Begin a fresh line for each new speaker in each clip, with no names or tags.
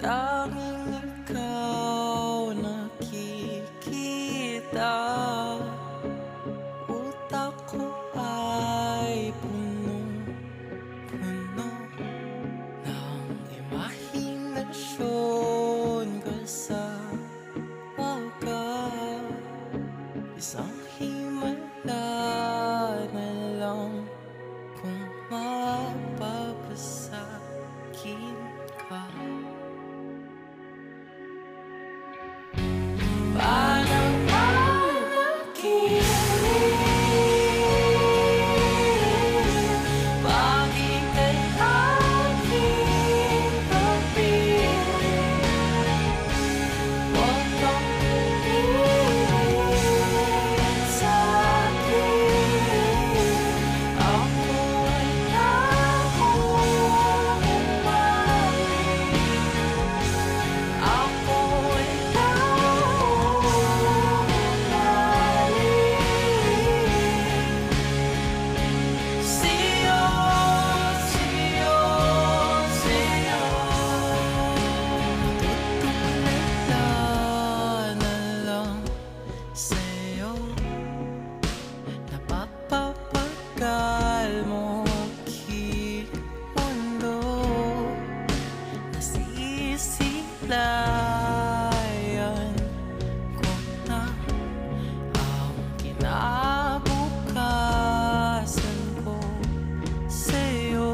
Tanging ikaw nakikita. Utak ko ay punong-puno ng imahinasyon. Kasama ka, isang himala na lang kung mapapasakin ka. Parang panaginip, paging kay aking kapiling. Huwag kang tumingin sa'kin, ako ay nakukumari. Ako ay sa'yo, sa'yo, sa'yo. Matutulala na lang sa'yo. Napapapagal mo mundo. Nasisilayan ko na ang kinabukasan ko sa'yo.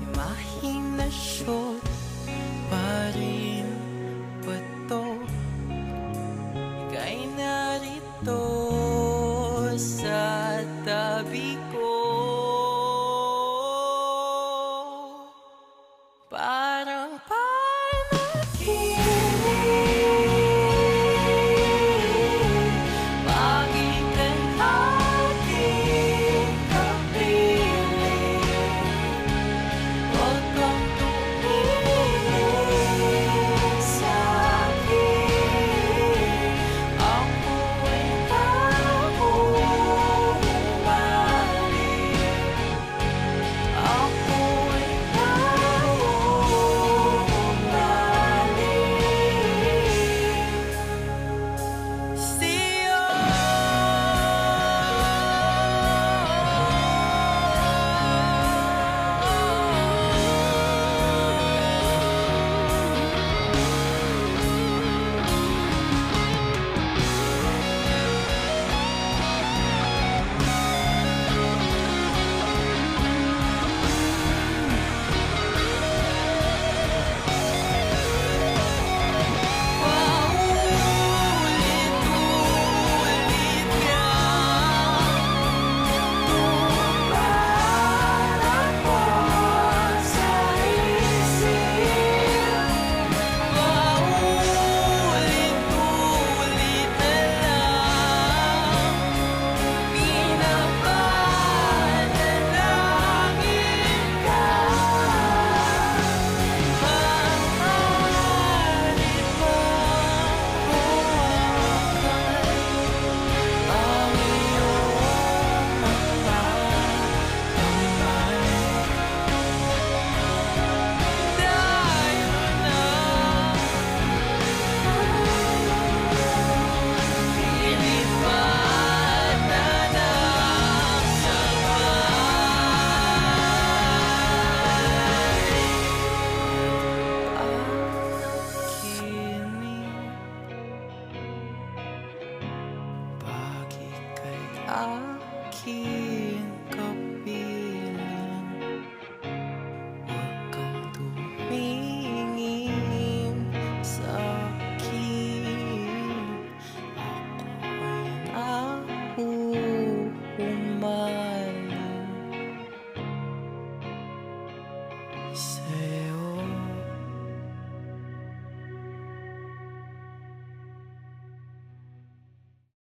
Imahinasyon pa rin ba to? Ika'y narito sa tabi ko. Parang panaginip, paging kay aking kapiling. Huwag kang tumingin sa'kin, ako ay nakukumari. say